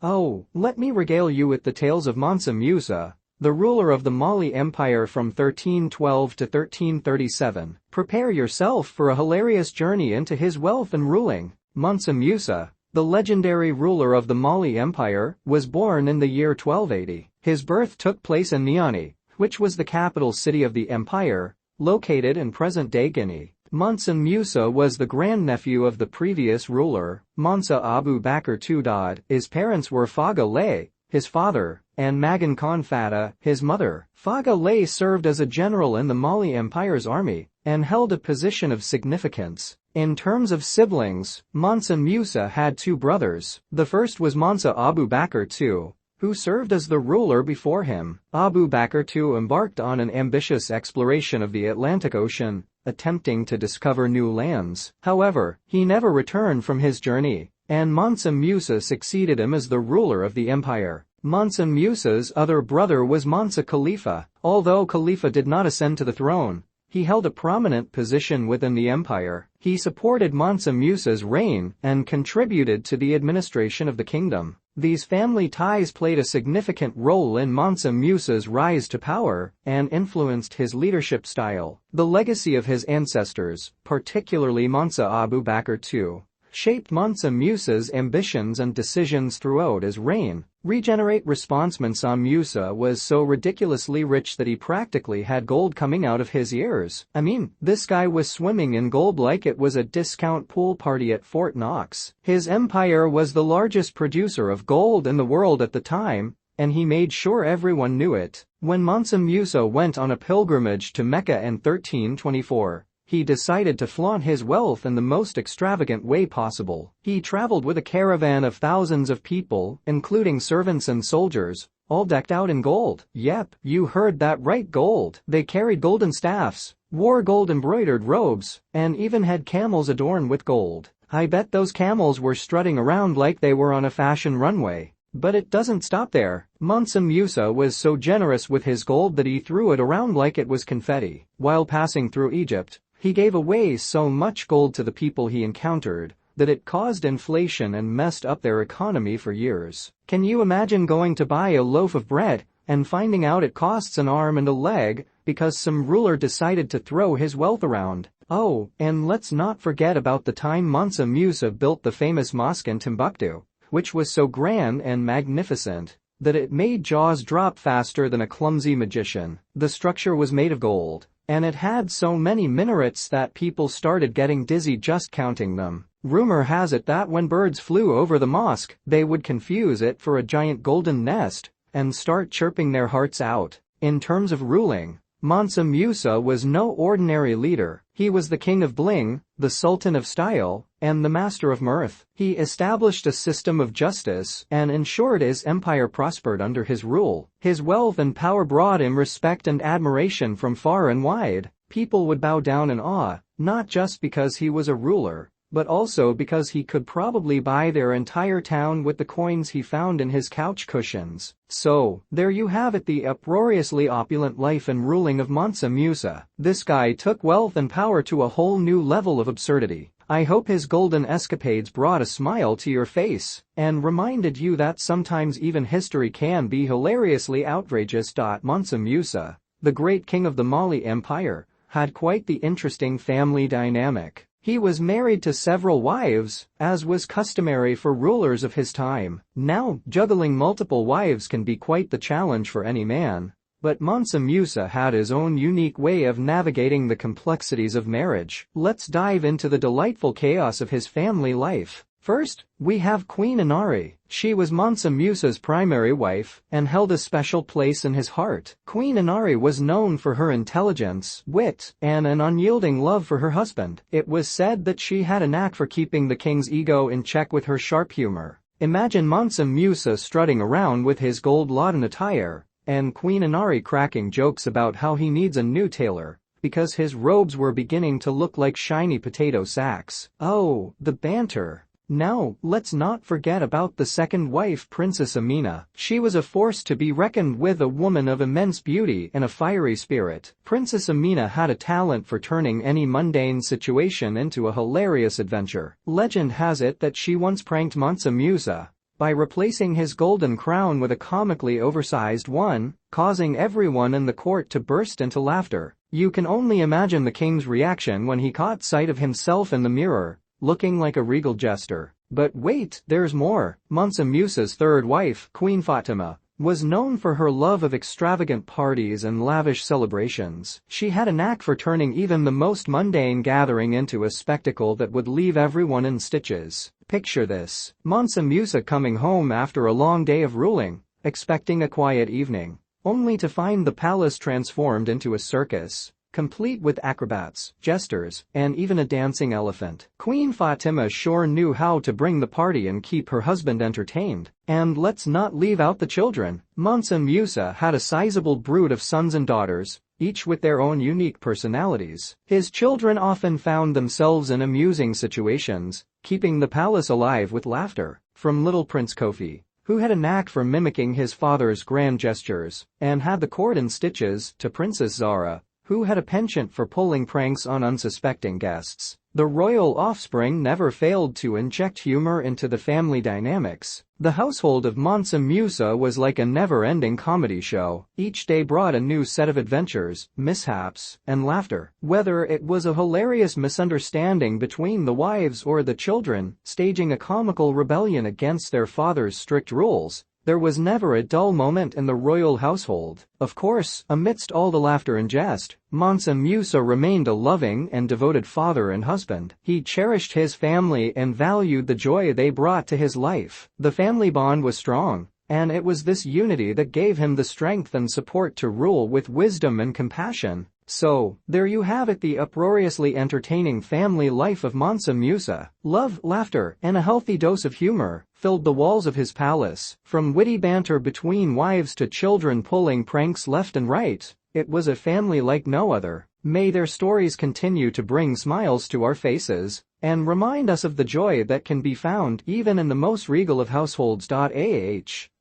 Oh, let me regale you with the tales of Mansa Musa, the ruler of the Mali Empire from 1312 to 1337. Prepare yourself for a hilarious journey into his wealth and ruling. Mansa Musa, the legendary ruler of the Mali Empire, was born in the year 1280. His birth took place in Niani, which was the capital city of the empire, located in present-day Guinea. Mansa Musa was the grandnephew of the previous ruler, Mansa Abu Bakr II. His parents were Faga Lay, his father, and Magan Khan Fata, his mother. Faga Lay served as a general in the Mali Empire's army and held a position of significance. In terms of siblings, Mansa Musa had two brothers. The first was Mansa Abu Bakr II, who served as the ruler before him. Abu Bakr II embarked on an ambitious exploration of the Atlantic Ocean, attempting to discover new lands. However, he never returned from his journey, and Mansa Musa succeeded him as the ruler of the empire. Mansa Musa's other brother was Mansa Khalifa. Although Khalifa did not ascend to the throne, he held a prominent position within the empire. He supported Mansa Musa's reign and contributed to the administration of the kingdom. These family ties played a significant role in Mansa Musa's rise to power and influenced his leadership style. The legacy of his ancestors, particularly Mansa Abu Bakr II, shaped Mansa Musa's ambitions and decisions throughout his reign. Regenerate response. Mansa Musa was so ridiculously rich that he practically had gold coming out of his ears. I mean, this guy was swimming in gold like it was a discount pool party at Fort Knox. His empire was the largest producer of gold in the world at the time, and he made sure everyone knew it. When Mansa Musa went on a pilgrimage to Mecca in 1324, he decided to flaunt his wealth in the most extravagant way possible. He traveled with a caravan of thousands of people, including servants and soldiers, all decked out in gold. Yep, you heard that right, gold. They carried golden staffs, wore gold-embroidered robes, and even had camels adorned with gold. I bet those camels were strutting around like they were on a fashion runway. But it doesn't stop there. Mansa Musa was so generous with his gold that he threw it around like it was confetti. While passing through Egypt, he gave away so much gold to the people he encountered that it caused inflation and messed up their economy for years. Can you imagine going to buy a loaf of bread and finding out it costs an arm and a leg because some ruler decided to throw his wealth around? Oh, and let's not forget about the time Mansa Musa built the famous mosque in Timbuktu, which was so grand and magnificent that it made jaws drop faster than a clumsy magician. The structure was made of gold, and it had so many minarets that people started getting dizzy just counting them. Rumor has it that when birds flew over the mosque, they would confuse it for a giant golden nest and start chirping their hearts out. In terms of ruling, Mansa Musa was no ordinary leader. He was the king of bling, the sultan of style, and the master of mirth. He established a system of justice and ensured his empire prospered under his rule. His wealth and power brought him respect and admiration from far and wide. People would bow down in awe, not just because he was a ruler, but also because he could probably buy their entire town with the coins he found in his couch cushions. So, there you have it, the uproariously opulent life and ruling of Mansa Musa. This guy took wealth and power to a whole new level of absurdity. I hope his golden escapades brought a smile to your face and reminded you that sometimes even history can be hilariously outrageous. Mansa Musa, the great king of the Mali Empire, had quite the interesting family dynamic. He was married to several wives, as was customary for rulers of his time. Now, juggling multiple wives can be quite the challenge for any man, but Mansa Musa had his own unique way of navigating the complexities of marriage. Let's dive into the delightful chaos of his family life. First, we have Queen Inari. She was Mansa Musa's primary wife and held a special place in his heart. Queen Inari was known for her intelligence, wit, and an unyielding love for her husband. It was said that she had a knack for keeping the king's ego in check with her sharp humor. Imagine Mansa Musa strutting around with his gold Laden attire, and Queen Inari cracking jokes about how he needs a new tailor because his robes were beginning to look like shiny potato sacks. Oh, the banter. Now, let's not forget about the second wife, Princess Amina. She was a force to be reckoned with, a woman of immense beauty and a fiery spirit. Princess Amina had a talent for turning any mundane situation into a hilarious adventure. Legend has it that she once pranked Mansa Musa by replacing his golden crown with a comically oversized one, causing everyone in the court to burst into laughter. You can only imagine the king's reaction when he caught sight of himself in the mirror, looking like a regal jester. But wait, there's more. Mansa Musa's third wife, Queen Fatima, was known for her love of extravagant parties and lavish celebrations. She had a knack for turning even the most mundane gathering into a spectacle that would leave everyone in stitches. Picture this: Mansa Musa coming home after a long day of ruling, expecting a quiet evening, only to find the palace transformed into a circus, complete with acrobats, jesters, and even a dancing elephant. Queen Fatima sure knew how to bring the party and keep her husband entertained. And let's not leave out the children. Mansa Musa had a sizable brood of sons and daughters, each with their own unique personalities. His children often found themselves in amusing situations, keeping the palace alive with laughter. From little Prince Kofi, who had a knack for mimicking his father's grand gestures and had the court in stitches, to Princess Zara, who had a penchant for pulling pranks on unsuspecting guests. The royal offspring never failed to inject humor into the family dynamics. The household of Mansa Musa was like a never-ending comedy show. Each day brought a new set of adventures, mishaps, and laughter. Whether it was a hilarious misunderstanding between the wives or the children, staging a comical rebellion against their father's strict rules, there was never a dull moment in the royal household. Of course, amidst all the laughter and jest, Mansa Musa remained a loving and devoted father and husband. He cherished his family and valued the joy they brought to his life. The family bond was strong, and it was this unity that gave him the strength and support to rule with wisdom and compassion. So, there you have it, the uproariously entertaining family life of Mansa Musa. Love, laughter, and a healthy dose of humor filled the walls of his palace. From witty banter between wives to children pulling pranks left and right, it was a family like no other. May their stories continue to bring smiles to our faces and remind us of the joy that can be found even in the most regal of households.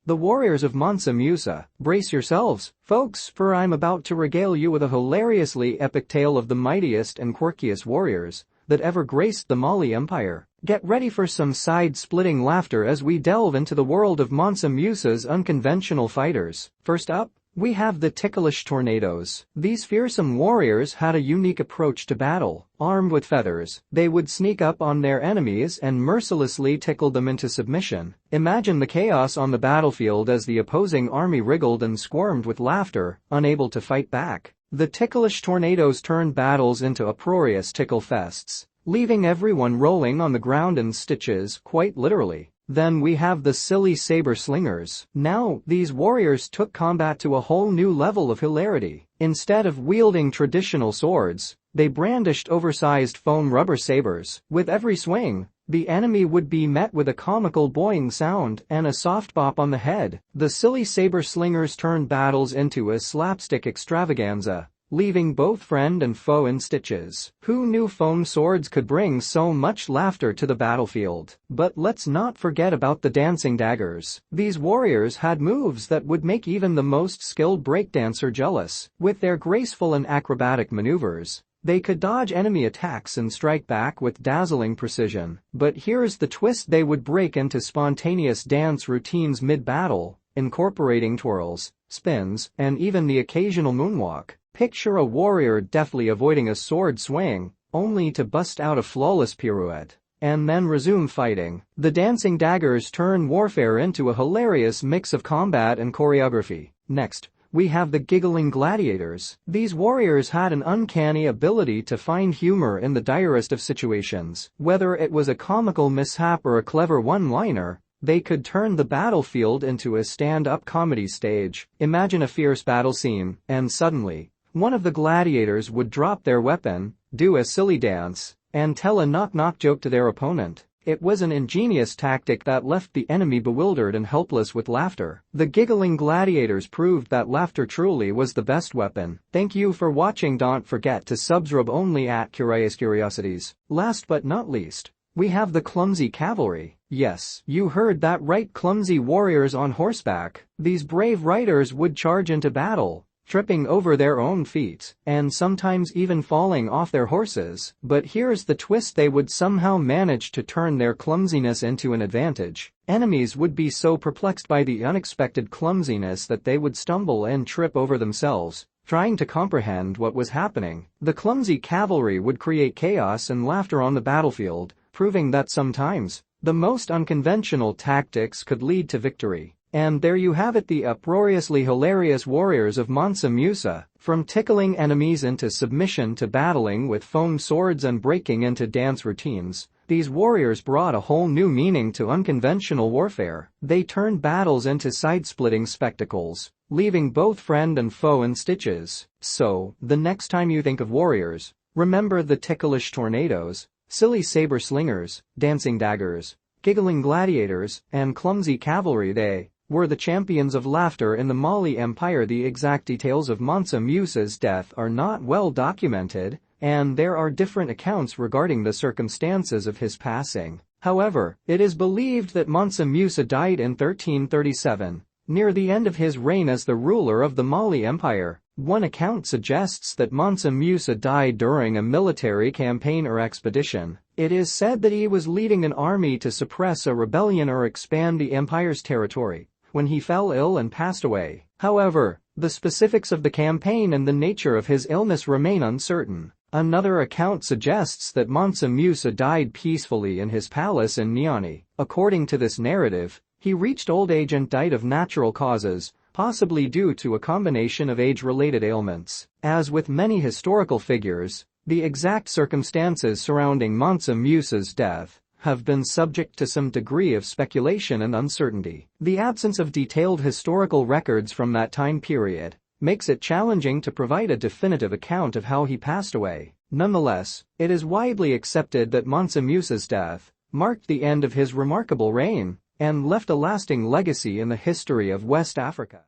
The warriors of Mansa Musa. Brace yourselves, folks, for I'm about to regale you with a hilariously epic tale of the mightiest and quirkiest warriors that ever graced the Mali Empire. Get ready for some side-splitting laughter as we delve into the world of Mansa Musa's unconventional fighters. First up, we have the ticklish tornadoes. These fearsome warriors had a unique approach to battle. Armed with feathers, they would sneak up on their enemies and mercilessly tickle them into submission. Imagine the chaos on the battlefield as the opposing army wriggled and squirmed with laughter, unable to fight back. The ticklish tornadoes turned battles into uproarious tickle fests, leaving everyone rolling on the ground in stitches, quite literally. Then we have the silly saber slingers. Now, these warriors took combat to a whole new level of hilarity. Instead of wielding traditional swords, they brandished oversized foam rubber sabers. With every swing, the enemy would be met with a comical boing sound and a soft bop on the head. The silly saber slingers turned battles into a slapstick extravaganza, leaving both friend and foe in stitches. Who knew foam swords could bring so much laughter to the battlefield? But let's not forget about the dancing daggers. These warriors had moves that would make even the most skilled breakdancer jealous. With their graceful and acrobatic maneuvers, they could dodge enemy attacks and strike back with dazzling precision. But here's the twist: they would break into spontaneous dance routines mid-battle, incorporating twirls, spins, and even the occasional moonwalk. Picture a warrior deftly avoiding a sword swing, only to bust out a flawless pirouette and then resume fighting. The dancing daggers turn warfare into a hilarious mix of combat and choreography. Next, we have the giggling gladiators. These warriors had an uncanny ability to find humor in the direst of situations. Whether it was a comical mishap or a clever one-liner, they could turn the battlefield into a stand-up comedy stage. Imagine a fierce battle scene, and suddenly, one of the gladiators would drop their weapon, do a silly dance, and tell a knock-knock joke to their opponent. It was an ingenious tactic that left the enemy bewildered and helpless with laughter. The giggling gladiators proved that laughter truly was the best weapon. Thank you for watching. Don't forget to subscribe only at Curious Curiosities. Last but not least, we have the clumsy cavalry. Yes, you heard that right, clumsy warriors on horseback. These brave riders would charge into battle, tripping over their own feet, and sometimes even falling off their horses. But here's the twist: they would somehow manage to turn their clumsiness into an advantage. Enemies would be so perplexed by the unexpected clumsiness that they would stumble and trip over themselves, trying to comprehend what was happening. The clumsy cavalry would create chaos and laughter on the battlefield, proving that sometimes the most unconventional tactics could lead to victory. And there you have it, the uproariously hilarious warriors of Mansa Musa. From tickling enemies into submission to battling with foam swords and breaking into dance routines, these warriors brought a whole new meaning to unconventional warfare. They turned battles into side-splitting spectacles, leaving both friend and foe in stitches. So, the next time you think of warriors, remember the ticklish tornadoes, silly saber slingers, dancing daggers, giggling gladiators, and clumsy cavalry. They were the champions of laughter in the Mali Empire. The exact details of Mansa Musa's death are not well documented, and there are different accounts regarding the circumstances of his passing. However, it is believed that Mansa Musa died in 1337, near the end of his reign as the ruler of the Mali Empire. One account suggests that Mansa Musa died during a military campaign or expedition. It is said that he was leading an army to suppress a rebellion or expand the empire's territory when he fell ill and passed away. However, the specifics of the campaign and the nature of his illness remain uncertain. Another account suggests that Mansa Musa died peacefully in his palace in Niani. According to this narrative, he reached old age and died of natural causes, possibly due to a combination of age-related ailments. As with many historical figures, the exact circumstances surrounding Mansa Musa's death have been subject to some degree of speculation and uncertainty. The absence of detailed historical records from that time period makes it challenging to provide a definitive account of how he passed away. Nonetheless, it is widely accepted that Mansa Musa's death marked the end of his remarkable reign and left a lasting legacy in the history of West Africa.